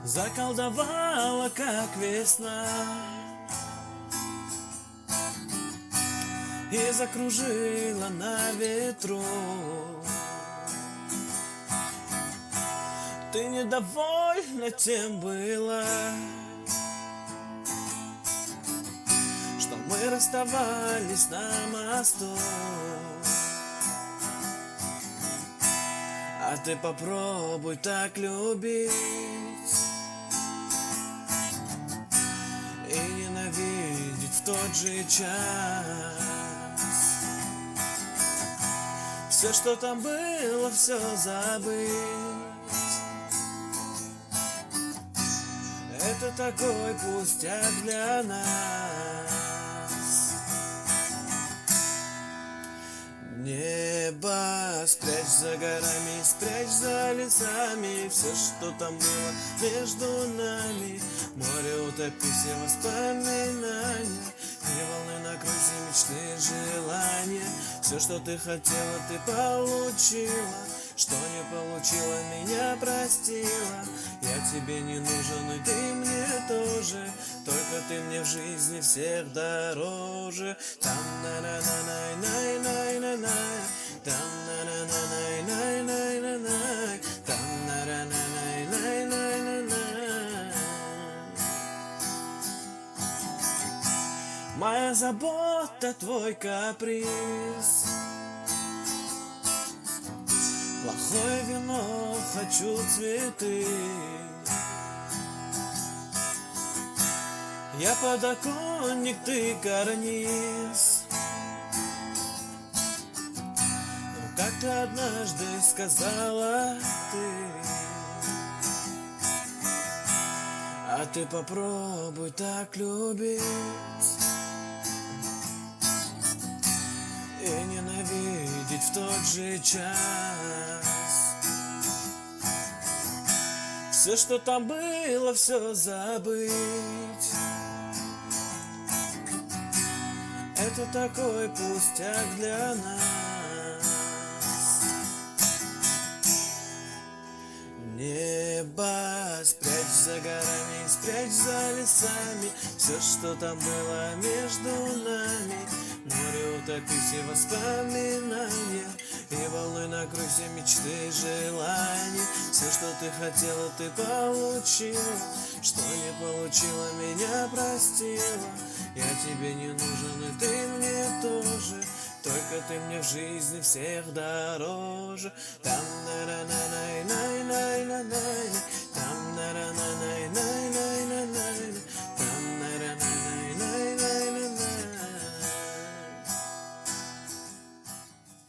заколдовала, как весна, и закружила на ветру. Ты недовольна тем была, что мы расставались на мосту. А ты попробуй так любить и ненавидеть в тот же час. Все, что там было, все забыть. Это такой пустяк для нас. Небо спрячь за горами, спрячь за лесами все, что там было между нами. Море утопи все воспоминания, и волны накройся мечты, желания. Все, что ты хотела, ты получила, что не получила, меня простила. Я тебе не нужен, и ты мне тоже, только ты мне в жизни всех дороже. Там на на на на на на на на, там на на на на на на на, там на на на на на на на. Моя забота, твой каприз, плохое вино, хочу цветы. Я подоконник, ты карниз. Ну как ты однажды сказала ты, а ты попробуй так любить и ненавидеть в тот же час. Все, что там было, все забыть. Это такой пустяк для нас. Небо спрячь за горами, спрячь за лесами все, что там было между нами. Море утопи все воспоминания, и волной накрой все мечты, желания. Все, что ты хотела, ты получила, что не получила, меня простила. Я тебе не нужен, и ты мне тоже, только ты мне в жизни всех дороже. Там на на на на